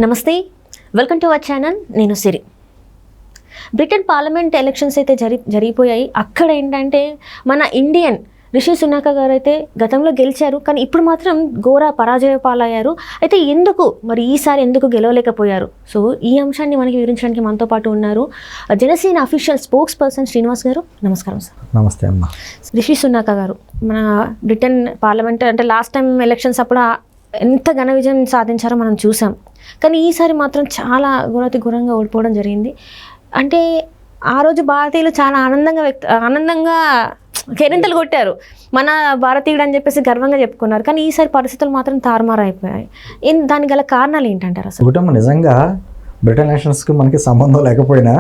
నమస్తే, welcome to our channel. నేను సిరి. Britain parliament elections అయితే జరిగిపోయాయి. అక్కడ ఏంటంటే మన ఇండియన్ రిషి సునాక్ గారు అయితే గతంలో గెలిచారు, కానీ ఇప్పుడు మాత్రం ఘోర పరాజయ పాలయ్యారు. అయితే ఎందుకు మరి ఈసారి ఎందుకు గెలవలేకపోయారు? సో ఈ అంశాన్ని మనకి వివరించడానికి మనతో పాటు ఉన్నారు Janasena official spokes person Srinivas గారు. నమస్కారం సార్. నమస్తే అమ్మా. రిషి సునాక్ గారు మన బ్రిటన్ పార్లమెంట్ అంటే లాస్ట్ టైం ఎలక్షన్స్ అప్పుడు ఎంత ఘన విజయం సాధించారో మనం చూసాం, కానీ ఈసారి మాత్రం చాలా ఘోరంగా ఓడిపోవడం జరిగింది. అంటే ఆ రోజు భారతీయులు చాలా ఆనందంగా కేరింతలు కొట్టారు, మన భారతీయుడు అని చెప్పేసి గర్వంగా చెప్పుకున్నారు. కానీ ఈసారి పరిస్థితులు మాత్రం తారుమారు అయిపోయాయి. దానికి గల కారణాలు ఏంటంటారు అసలు? ఒకటమ్మ, నిజంగా బ్రిటన్ ఎలక్షన్స్కి మనకి సంబంధం లేకపోయినా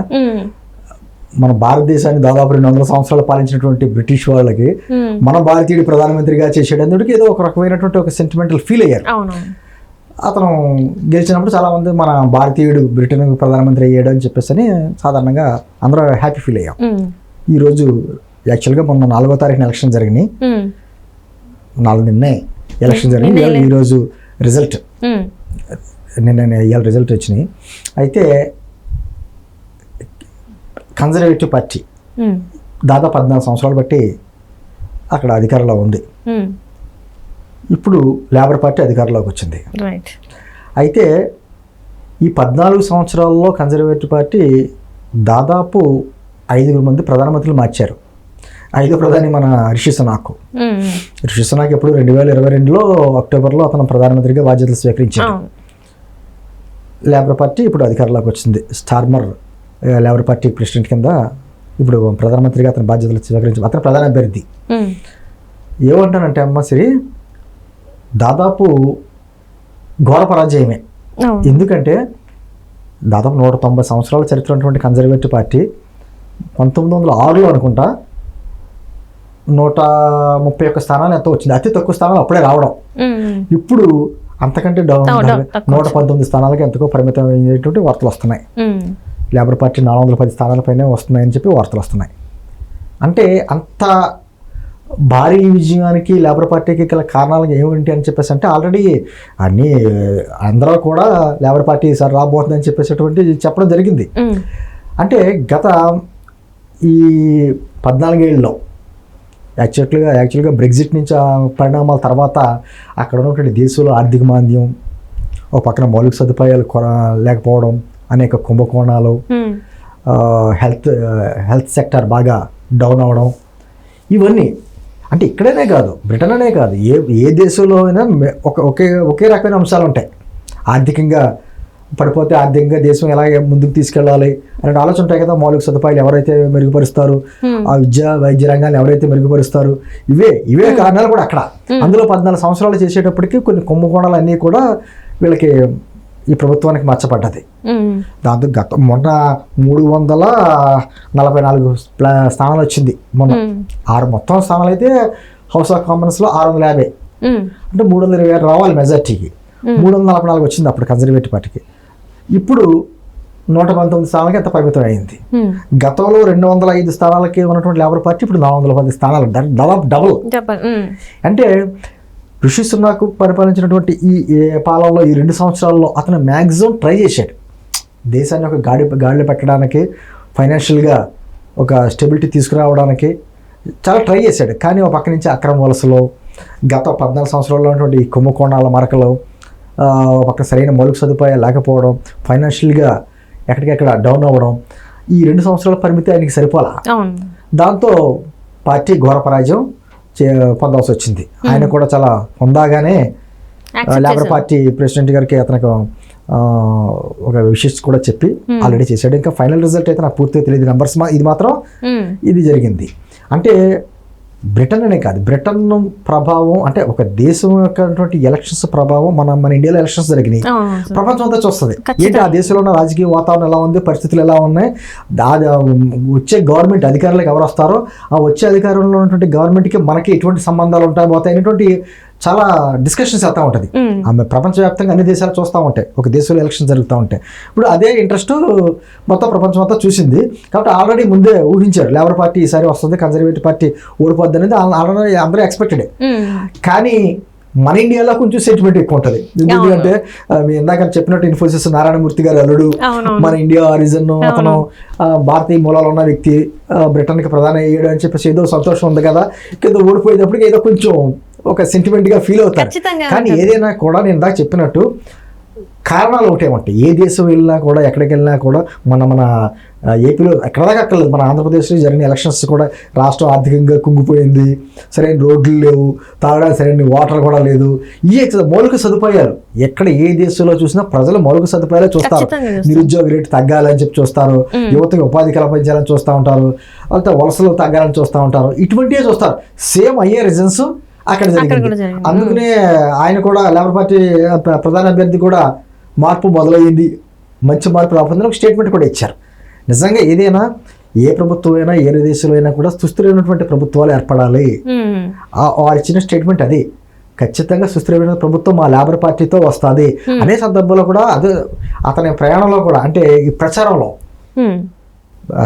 మన భారతదేశాన్ని దాదాపు 200 సంవత్సరాలు పాలించినటువంటి బ్రిటిష్ వాళ్ళకి మన భారతీయుడు ప్రధానమంత్రిగా చేసేటందుకు ఏదో ఒక రకమైనటువంటి ఒక సెంటిమెంటల్ ఫీల్ అయ్యారు. అతను గెలిచినప్పుడు చాలామంది మన భారతీయుడు బ్రిటన్ ప్రధానమంత్రి అయ్యాడు అని చెప్పేసి సాధారణంగా అందరూ హ్యాపీ ఫీల్ అయ్యాం. ఈరోజు యాక్చువల్గా మొన్న 4వ తారీఖున ఎలక్షన్ జరిగినాయి. నిన్నే ఎలక్షన్ జరిగింది. ఈరోజు రిజల్ట్ ఇవాళ రిజల్ట్ వచ్చినాయి. అయితే కన్జర్వేటివ్ పార్టీ దాదాపు 14 సంవత్సరాలు బట్టి అక్కడ అధికారంలో ఉంది. ఇప్పుడు లేబర్ పార్టీ అధికారంలోకి వచ్చింది. అయితే ఈ 14 సంవత్సరాల్లో కన్జర్వేటివ్ పార్టీ దాదాపు 5 మంది ప్రధానమంత్రులు మార్చారు. 5వ ప్రధాని మన రిషి సునాక్. రిషి సునాక్ ఎప్పుడు 2022లో అక్టోబర్లో అతను ప్రధానమంత్రిగా బాధ్యతలు స్వీకరించారు. లేబర్ పార్టీ ఇప్పుడు అధికారంలోకి వచ్చింది. స్టార్మర్ లేబర్ పార్టీ ప్రెసిడెంట్ కింద ఇప్పుడు ప్రధానమంత్రిగా అతని బాధ్యతలు స్వీకరించారు. అతను ప్రధాన అభ్యర్థి. ఏమంటానంటే అమ్మ సిరి, దాదాపు ఘోర పరాజయమే. ఎందుకంటే దాదాపు 190 సంవత్సరాల చరిత్ర ఉన్నటువంటి కన్జర్వేటివ్ పార్టీ 1906లో అనుకుంటా 131 స్థానాలు ఎంతో వచ్చింది. అతి తక్కువ స్థానాలు అప్పుడే రావడం. ఇప్పుడు అంతకంటే 119 స్థానాలకి ఎంతకో పరిమితం అయ్యేటువంటి వార్తలు వస్తున్నాయి. లేబర్ పార్టీ 410 స్థానాలపైనే వస్తున్నాయని చెప్పి వార్తలు వస్తున్నాయి. అంటే అంత భారీ విజయానికి లేబర్ పార్టీకి గల కారణాలు ఏమిటి అని చెప్పేసి అంటే ఆల్రెడీ అందరూ కూడా లేబర్ పార్టీ ఈసారి రాబోతుందని చెప్పేసేటువంటి చెప్పడం జరిగింది. అంటే గత ఈ 14 ఏళ్ళలో యాక్చువల్గా బ్రెగ్జిట్ నుంచి పరిణామాల తర్వాత అక్కడ ఉన్నటువంటి దేశంలో ఆర్థిక మాంద్యం, ఒక పక్కన మౌలిక సదుపాయాలు లేకపోవడం, అనేక కుంభకోణాలు, హెల్త్ సెక్టర్ బాగా డౌన్ అవడం, ఇవన్నీ అంటే ఇక్కడనే కాదు, బ్రిటన్ అనే కాదు, ఏ దేశంలో అయినా ఒకే రకమైన అంశాలు ఉంటాయి. ఆర్థికంగా పడిపోతే ఆర్థికంగా దేశం ఎలాగే ముందుకు తీసుకెళ్ళాలి అనే ఆలోచన ఉంటాయి కదా. మౌలిక సదుపాయాలు ఎవరైతే మెరుగుపరుస్తారు, ఆ వైద్య రంగాన్ని ఎవరైతే మెరుగుపరుస్తారు, ఇవే కారణాలు కూడా అక్కడ. అందులో 14 సంవత్సరాలు చేసేటప్పటికి కొన్ని కుంభకోణాలు అన్నీ కూడా వీళ్ళకి ఈ ప్రభుత్వానికి మచ్చపడ్డది. దాంతో మొన్న 344 స్థానాలు వచ్చింది. మొన్న 6 మొత్తం స్థానాలు అయితే హౌస్ ఆఫ్ కామన్స్లో 650, అంటే 320 రావాలి మెజార్టీకి. 344 వచ్చింది అప్పుడు కన్జర్వేటివ్ పార్టీకి. ఇప్పుడు 119 స్థానాలకి ఎంత పరిమితం అయింది. గతంలో 205 స్థానాలకి ఉన్నటువంటి లేబర్ పార్టీ ఇప్పుడు 410 స్థానాలు, దాదాపు డబుల్. అంటే రిషి సునాక్ పరిపాలించినటువంటి ఈ పాలనలో ఈ 2 సంవత్సరాల్లో అతను మ్యాక్సిమం ట్రై చేశాడు దేశాన్ని ఒక గాడిలో పెట్టడానికి, ఫైనాన్షియల్గా ఒక స్టెబిలిటీ తీసుకురావడానికి చాలా ట్రై చేశాడు. కానీ ఒక పక్క నుంచి అక్రమ వలసలో, గత 14 సంవత్సరాల్లో ఉన్నటువంటి ఈ కుంభకోణాల మరకలు, ఒక పక్క సరైన మౌలిక సదుపాయాలు లేకపోవడం, ఫైనాన్షియల్గా ఎక్కడికెక్కడ డౌన్ అవ్వడం, ఈ 2 సంవత్సరాల పరిమితి ఆయనకి సరిపోలా. దాంతో పార్టీ ఘోర పరాజయం పొందాల్సి వచ్చింది. ఆయన కూడా చాలా హుందాగానే లేబర్ పార్టీ ప్రెసిడెంట్ గారికి అతనికి ఒక విషెస్ కూడా చెప్పి ఆల్రెడీ చేశాడు. ఇంకా ఫైనల్ రిజల్ట్ అయితే నాకు పూర్తిగా తెలియదు నెంబర్స్. ఇది మాత్రం ఇది జరిగింది. అంటే బ్రిటన్ అనే కాదు, బ్రిటన్ ప్రభావం అంటే ఒక దేశం యొక్క ఎలక్షన్స్ ప్రభావం మన ఇండియాలో ఎలక్షన్స్ జరిగినాయి, ప్రపంచం అంతా చూస్తుంది. ఏంటి ఆ దేశంలో ఉన్న రాజకీయ వాతావరణం ఎలా ఉంది, పరిస్థితులు ఎలా ఉన్నాయి, వచ్చే గవర్నమెంట్ అధికారులకు ఎవరు వస్తారో ఆ వచ్చే అధికారంలో ఉన్నటువంటి గవర్నమెంట్కి మనకి ఎటువంటి సంబంధాలు ఉంటాయి పోతాయి అనేటువంటి చాలా డిస్కషన్స్ అవుతూ ఉంటుంది. ఆమె ప్రపంచవ్యాప్తంగా అన్ని దేశాలు చూస్తూ ఉంటాయి ఒక దేశంలో ఎలక్షన్ జరుగుతూ ఉంటాయి. ఇప్పుడు అదే ఇంట్రెస్ట్ మొత్తం ప్రపంచం అంతా చూసింది. కాబట్టి ఆల్రెడీ ముందే ఊహించారు లేబర్ పార్టీ ఈసారి వస్తుంది, కన్జర్వేటివ్ పార్టీ ఓడిపోద్ది అనేది ఆల్రెడీ అందరూ ఎక్స్పెక్టెడ్. కానీ మన ఇండియాలో కొంచెం సెంటిమెంట్ ఎక్కువ ఉంటుంది. ఎందుకంటే మీ ఇందాక చెప్పినట్టు ఇన్ఫోసిస్ నారాయణమూర్తి గారు అల్లుడు, మన ఇండియా ఆరిజిన్, అతను భారతీయ మూలాలు ఉన్న వ్యక్తి, బ్రిటన్కి ప్రధాని అయ్యాడు అని చెప్పేసి ఏదో సంతోషం ఉంది కదా, కింద ఓడిపోయేటప్పటికి ఏదో కొంచెం ఒక సెంటిమెంట్గా ఫీల్ అవుతారు. కానీ ఏదైనా కూడా నేను ఇందాక చెప్పినట్టు కారణాలు ఒకటే ఉంటాయి. ఏ దేశం వెళ్ళినా కూడా, ఎక్కడికి వెళ్ళినా కూడా, మన ఏపీలో ఎక్కడ దాకా అక్కర్లేదు, మన ఆంధ్రప్రదేశ్లో జరిగిన ఎలక్షన్స్ కూడా రాష్ట్రం ఆర్థికంగా కుంగిపోయింది, సరైన రోడ్లు లేవు, తాగడానికి సరైన వాటర్ కూడా లేదు. ఈ మౌలిక సదుపాయాలు ఎక్కడ ఏ దేశంలో చూసినా ప్రజలు మౌలిక సదుపాయాలు చూస్తారు. నిరుద్యోగ రేటు తగ్గాలని చెప్పి చూస్తారు, యువతకి ఉపాధి కల్పించాలని చూస్తూ ఉంటారు, అంతా వలసలు తగ్గాలని చూస్తూ ఉంటారు, ఇటువంటివే చూస్తారు. సేమ్ అయ్యే రీజన్స్ అక్కడ జరిగింది. అందుకనే ఆయన కూడా లేబర్ పార్టీ ప్రధాన అభ్యర్థి కూడా మార్పు మొదలయ్యింది, మంచి మార్పు రాకపోతే ఒక స్టేట్మెంట్ కూడా ఇచ్చారు. నిజంగా ఏదైనా ఏ ప్రభుత్వం అయినా ఏ దేశంలో అయినా కూడా సుస్థిరమైనటువంటి ప్రభుత్వాలు ఏర్పడాలి. వారు ఇచ్చిన స్టేట్మెంట్ అది. ఖచ్చితంగా సుస్థిరమైన ప్రభుత్వం మా లేబర్ పార్టీతో వస్తుంది అనే సందర్భంలో కూడా అదే అతని ప్రయాణంలో కూడా, అంటే ఈ ప్రచారంలో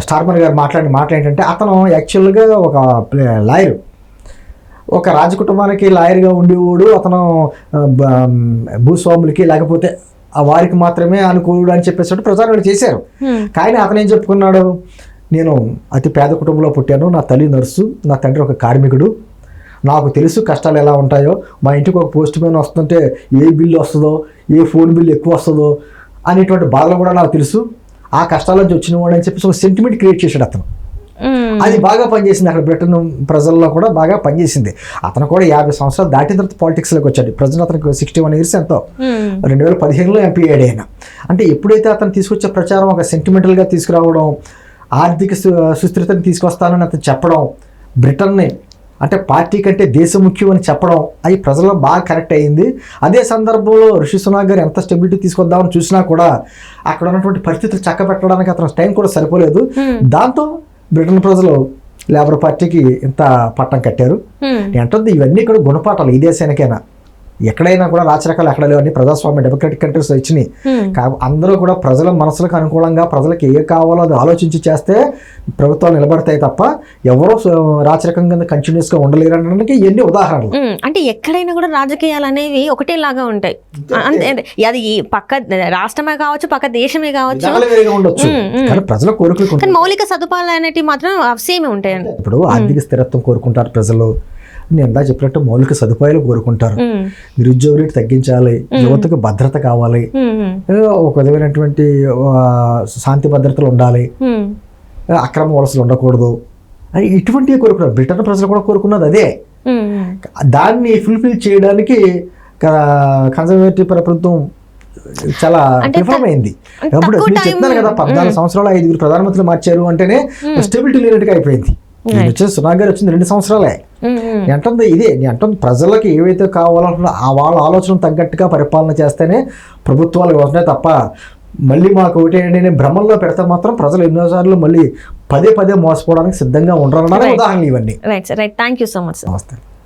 స్టార్మర్ గారు మాట్లాడిన మాటలు ఏంటంటే, అతను యాక్చువల్గా ఒక లాయర్, ఒక రాజకుటుంబానికి లాయర్గా ఉండేవాడు. అతను భూస్వాములకి లేకపోతే వారికి మాత్రమే అనుకూలుడు అని చెప్పేసి ప్రచారం చేశారు. కానీ అతను ఏం చెప్పుకున్నాడు, నేను అతి పేద కుటుంబంలో పుట్టాను, నా తల్లి నర్సు, నా తండ్రి ఒక కార్మికుడు, నాకు తెలుసు కష్టాలు ఎలా ఉంటాయో. మా ఇంటికి ఒక పోస్ట్ మ్యాన్ వస్తుంటే ఏ బిల్లు వస్తుందో, ఏ ఫోన్ బిల్లు ఎక్కువ వస్తుందో అనేటువంటి బాధలు కూడా నాకు తెలుసు. ఆ కష్టాల నుంచి వచ్చిన వాడు అని చెప్పేసి ఒక సెంటిమెంట్ క్రియేట్ చేశాడు అతను. అది బాగా పనిచేసింది, అక్కడ బ్రిటన్ ప్రజల్లో కూడా బాగా పనిచేసింది. అతను కూడా 50 సంవత్సరాలు దాటిన తర్వాత పాలిటిక్స్లోకి వచ్చాడు. ప్రజెంట్ అతనికి 61 years ఎంతో, 2015లో ఎంపీ అయ్యాడు ఆయన. అంటే ఎప్పుడైతే అతను తీసుకొచ్చే ప్రచారం ఒక సెంటిమెంటల్గా తీసుకురావడం, ఆర్థిక సుస్థిరతని తీసుకొస్తానని అతను చెప్పడం, బ్రిటన్ని అంటే పార్టీ కంటే దేశం ముఖ్యం అని చెప్పడం, అది ప్రజల్లో బాగా కరెక్ట్ అయ్యింది. అదే సందర్భంలో రిషి సునాక్ గారు ఎంత స్టెబిలిటీ తీసుకొద్దామని చూసినా కూడా అక్కడ ఉన్నటువంటి పరిస్థితులు చక్కబెట్టడానికి అతను టైం కూడా సరిపోలేదు. దాంతో బ్రిటన్ ప్రజలు లేబర్ పార్టీకి ఇంత పట్టం కట్టారు. అంటే ఇవన్నీ కూడా గుణపాఠాలు ఈ దేశానికైనా. ఎక్కడైనా కూడా రాచరికాలు ఎక్కడ లేవని ప్రజాస్వామ్య డెమోక్రటిక్ కంట్రీస్ వచ్చినాయి. అందరూ కూడా ప్రజల మనసులకు అనుకూలంగా ప్రజలకు ఏ కావాలో అది ఆలోచించి చేస్తే ప్రభుత్వాలు నిలబడతాయి తప్ప ఎవరో రాచరికం కింద కంటిన్యూస్గా ఉండలేరు అనడానికి ఎన్ని ఉదాహరణలు. అంటే ఎక్కడైనా కూడా రాజకీయాలు అనేవి ఒకటేలాగా ఉంటాయి. అది పక్క రాష్ట్రమే కావచ్చు, పక్క దేశమే కావచ్చు, ఉండొచ్చు, కానీ ప్రజల కోరికలు, కానీ మౌలిక సదుపాయాలు అనేవి మాత్రం సేమే ఉంటాయండి. ఇప్పుడు ఆర్థిక స్థిరత్వం కోరుకుంటారు ప్రజలు, నేను ఎంత చెప్పినట్టు మౌలిక సదుపాయాలు కోరుకుంటారు, నిరుద్యోగ రేటు తగ్గించాలి, యువతకు భద్రత కావాలి, ఒక విధమైనటువంటి శాంతి భద్రతలు ఉండాలి, అక్రమ వలసలు ఉండకూడదు అని ఇటువంటివి కోరుకున్నారు. బ్రిటన్ ప్రజలు కూడా కోరుకున్నది అదే. దాన్ని ఫుల్ఫిల్ చేయడానికి కన్జర్వేటివ్ ప్రభుత్వం చాలా విఫలమైంది. అప్పుడు నేను చెప్తాను కదా, 14 సంవత్సరాలు 5 ప్రధానమంత్రులు మార్చారు అంటేనే స్టెబిలిటీ లేనట్టుగా అయిపోయింది. వచ్చిన సునాక్ గారు వచ్చింది 2 సంవత్సరాలే. అంటుంది ఇదే, నేను అంటుంది ప్రజలకు ఏవైతే కావాలంటున్నా వాళ్ళ ఆలోచన తగ్గట్టుగా పరిపాలన చేస్తేనే ప్రభుత్వాలు వస్తున్నాయి తప్ప మళ్ళీ మాకు ఒకటి నేను భ్రమంలో పెడితే మాత్రం ప్రజలు ఎన్నోసార్లు మళ్ళీ పదే మోసపోవడానికి సిద్ధంగా ఉండరన్న ఉదాహరణలు ఇవన్నీ. Right, thank you so much. నమస్తే.